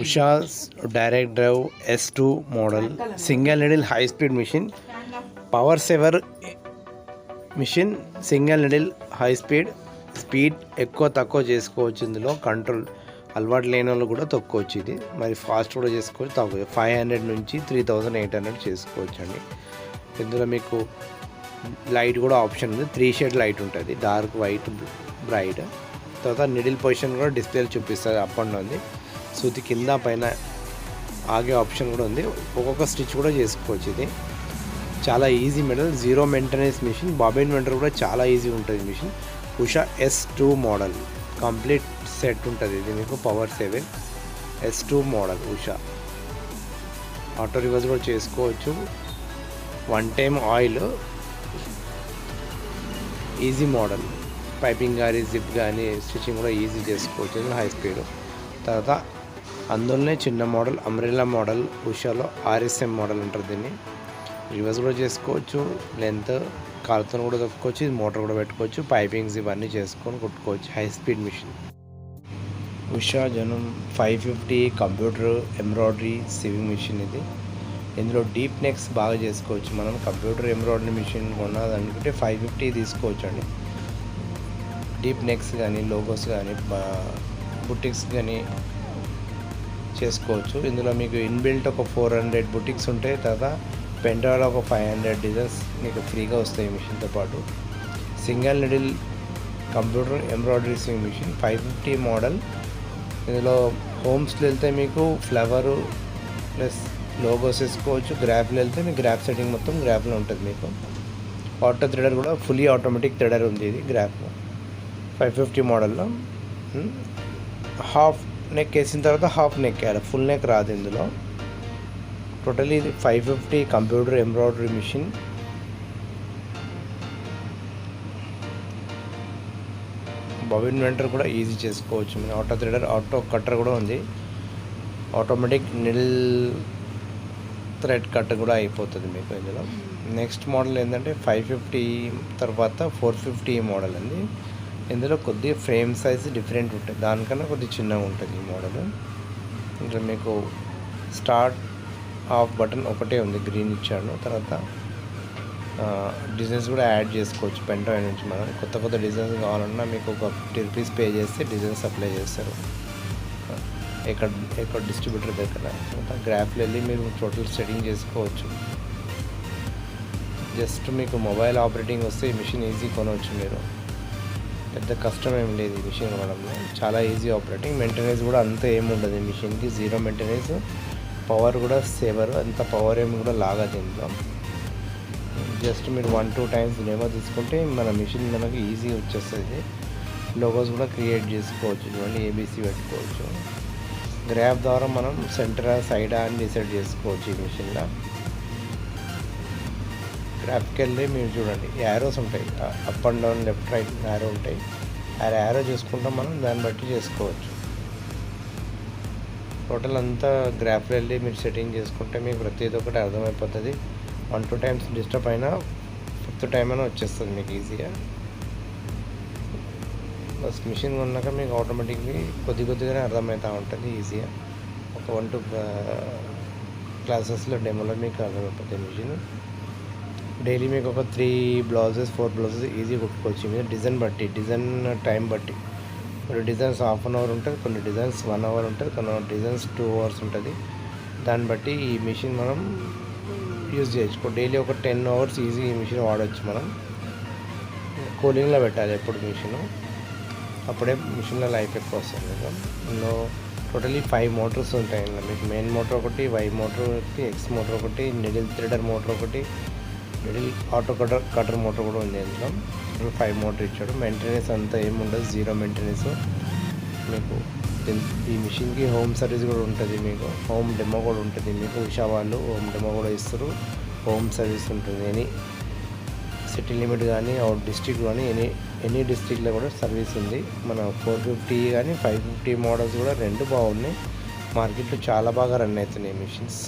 Usha's direct drive S2 model, single needle high speed machine, power saver machine, single needle high speed ఎక్కువ తక్కువ చేసుకోవచ్చు. ఇందులో control అలవాటు లేని వాళ్ళు కూడా తొక్కోవచ్చు. ఇది మరి ఫాస్ట్ కూడా చేసుకోవచ్చు, తక్కువ 500 నుంచి 3800 చేసుకోవచ్చు అండి. ఇందులో మీకు లైట్ కూడా ఆప్షన్ ఉంది, 3 షేడ్ లైట్ ఉంటుంది, డార్క్, వైట్, బ్రైట్. తర్వాత నిడిల్ పొజిషన్ కూడా డిస్ప్లేలో చూపిస్తుంది, అప్ అండ్ ఉంది. సూతి కింద పైన ఆగే ఆప్షన్ కూడా ఉంది, ఒక్కొక్క స్టిచ్ కూడా చేసుకోవచ్చు. ఇది చాలా easy metal, zero maintenance machine. Bobbin winder కూడా చాలా ఈజీ ఉంటుంది machine. Usha S2 model complete set ఉంటుంది. ఇది మీకు power saving S2 model Usha. Auto reverse కూడా చేసుకోవచ్చు. 1 time oil, easy model. Piping కానీ జిప్ కానీ స్టిచ్చింగ్ కూడా ఈజీ చేసుకోవచ్చు, హై స్పీడ్. తర్వాత అందులోనే చిన్న మోడల్ అంబ్రెల్లా మోడల్ ఉషాలో RSM మోడల్ ఉంటుంది. దీన్ని రివర్స్ కూడా చేసుకోవచ్చు, లెంత్ కాలుతో కూడా తొక్కుకోవచ్చు, ఇది మోటార్ కూడా పెట్టుకోవచ్చు, పైపింగ్స్ ఇవన్నీ చేసుకొని కుట్టుకోవచ్చు. హై స్పీడ్ మిషన్ ఉషా జనం 550 కంప్యూటర్ ఎంబ్రాయిడరీ సివింగ్ మిషన్. ఇది ఇందులో డీప్ నెక్స్ బాగా చేసుకోవచ్చు. మనం కంప్యూటర్ ఎంబ్రాయిడరీ మిషన్ కొనాలనుకుంటే 550 తీసుకోవచ్చు అండి. డీప్ నెక్స్ కానీ లోగోస్ కానీ బుటిక్స్ కానీ చేసుకోవచ్చు. ఇందులో మీకు ఇన్బిల్ట్ ఒక 400 బుటిక్స్ ఉంటాయి. తర్వాత పెంటాలో ఒక 500 డిజైన్స్ మీకు ఫ్రీగా వస్తాయి మిషన్తో పాటు. Single needle computer embroidery sewing machine 550 model. ఇందులో హోమ్స్లో వెళ్తే మీకు ఫ్లవరు ప్లస్ లోగోస్ వేసుకోవచ్చు. గ్రాఫ్లో వెళ్తే మీకు గ్రాఫ్ సెట్టింగ్ మొత్తం గ్రాఫ్లో ఉంటుంది. మీకు ఆటో థ్రెడర్ కూడా ఫుల్లీ ఆటోమేటిక్ థ్రెడర్ ఉంది. ఇది గ్రాఫ్ 550 మోడల్లో. హాఫ్ నెక్ వేసిన తర్వాత హాఫ్ నెక్ వేయాలి, ఫుల్ నెక్ రాదు ఇందులో. టోటలీ ఇది 550 computer embroidery machine. Bobbin winder కూడా ఈజీ చేసుకోవచ్చు. మీరు ఆటో థ్రెడర్, ఆటో కట్టర్ కూడా ఉంది. ఆటోమేటిక్ నిల్ థ్రెడ్ కట్ కూడా అయిపోతుంది మీకు ఇందులో. నెక్స్ట్ మోడల్ ఏంటంటే 550 తర్వాత 450 మోడల్ అండి. ఇందులో కొద్దిగా ఫ్రేమ్ సైజ్ డిఫరెంట్ ఉంటుంది, దానికన్నా కొద్దిగా చిన్నగా ఉంటుంది ఈ మోడల్. ఇంకా మీకు స్టార్ట్ ఆఫ్ బటన్ ఒకటే ఉంది, గ్రీన్ ఇచ్చాను. తర్వాత డిజైన్స్ కూడా యాడ్ చేసుకోవచ్చు. పెన్ డ్రైవ్ నుంచి మనం కొత్త కొత్త డిజైన్స్ కావాలన్నా మీకు ఒక 50 రూపీస్ పే చేస్తే డిజైన్స్ అప్లై చేస్తారు ఎక్కడ డిస్ట్రిబ్యూటర్ దగ్గర. గ్రాఫ్లో వెళ్ళి మీరు టోటల్ సెట్టింగ్ చేసుకోవచ్చు. జస్ట్ మీకు మొబైల్ ఆపరేటింగ్ వస్తే ఈ మిషన్ ఈజీ కొనవచ్చు. మీరు పెద్ద కష్టం ఏం లేదు ఈ మిషన్ కొనడంలో, చాలా ఈజీ ఆపరేటింగ్. మెయింటెనెన్స్ కూడా అంత ఏముండదు ఈ మిషన్కి, జీరో మెయింటెనెన్స్. పవర్ కూడా సేవర్, అంత పవర్ ఏమి కూడా లాగదు ఇంట్లో. జస్ట్ మీరు 1-2 టైమ్స్ డెమో తీసుకుంటే మన మిషన్ మనకి ఈజీ వచ్చేస్తుంది. లోగోస్ కూడా క్రియేట్ చేసుకోవచ్చు, చూడండి ABC పెట్టుకోవచ్చు. గ్రాఫ్ ద్వారా మనం సెంటరా సైడా అని డిసైడ్ చేసుకోవచ్చు ఈ మిషన్లో. గ్రాఫ్కి వెళ్ళి మీరు చూడండి యారోస్ ఉంటాయి, up and down, left right arrow ఉంటాయి. ఆ యారో చూసుకుంటాం మనం, దాన్ని బట్టి చేసుకోవచ్చు. టోటల్ అంతా గ్రాఫ్లో వెళ్ళి మీరు సెట్టింగ్ చేసుకుంటే మీకు ప్రతిదీ ఒకటి అర్థమైపోతుంది. 1-2 టైమ్స్ డిస్టర్బ్ అయినా 5th టైం అయినా వచ్చేస్తుంది మీకు ఈజీగా. బస్ మిషన్ కొన్నాక మీకు ఆటోమేటిక్లీ కొద్దిగానే అర్థమవుతూ ఉంటుంది ఈజీగా. ఒక 1-2 క్లాసెస్లో డెమోలో మీకు అర్థమైపోతుంది మిషన్. డైలీ మీకు ఒక 3 బ్లౌజెస్ 4 బ్లౌజెస్ ఈజీ కుట్టుకోవచ్చు. మీద డిజైన్ బట్టి, డిజైన్ టైం బట్టి. కొన్ని డిజైన్స్ హాఫ్ అన్ అవర్ ఉంటుంది, కొన్ని డిజైన్స్ 1 అవర్ ఉంటుంది, కొన్ని డిజైన్స్ 2 అవర్స్ ఉంటుంది. దాన్ని బట్టి ఈ మిషన్ మనం యూజ్ చేయొచ్చు. డైలీ ఒక 10 అవర్స్ ఈజీ ఈ మిషన్ వాడవచ్చు మనం. కూలింగ్లో పెట్టాలి ఎప్పుడు మిషను, అప్పుడే మిషన్లో లైఫ్ ఎక్కువ వస్తుంది. ఇందులో టోటలీ 5 మోటార్స్ ఉంటాయి. ఇందులో మీకు మెయిన్ మోటార్ ఒకటి, వై మోటార్ ఒకటి, ఎక్స్ మోటార్ ఒకటి, నిడిల్ థ్రెడర్ మోటార్ ఒకటి, మిడిల్ ఆటో కటర్ మోటార్ కూడా ఉంది. ఇందులో 5 మోటార్ ఇచ్చాడు. మెయింటెనెన్స్ అంతా ఏముండదు, జీరో మెయింటెనెన్స్. మీకు ఈ మిషన్కి హోమ్ సర్వీస్ కూడా ఉంటుంది, మీకు హోమ్ డెమో కూడా ఉంటుంది. మీకు ఉషా వాళ్ళు హోమ్ డెమో కూడా ఇస్తారు, హోమ్ సర్వీస్ ఉంటుంది. సిటీ లిమిట్ కానీ అవుట్ డిస్ట్రిక్ట్ కానీ ఎనీ డిస్ట్రిక్ట్లో కూడా సర్వీస్ ఉంది. మన 450 కానీ 550 మోడల్స్ కూడా రెండు బాగున్నాయి. మార్కెట్లో చాలా బాగా రన్ అవుతున్నాయి మిషన్స్.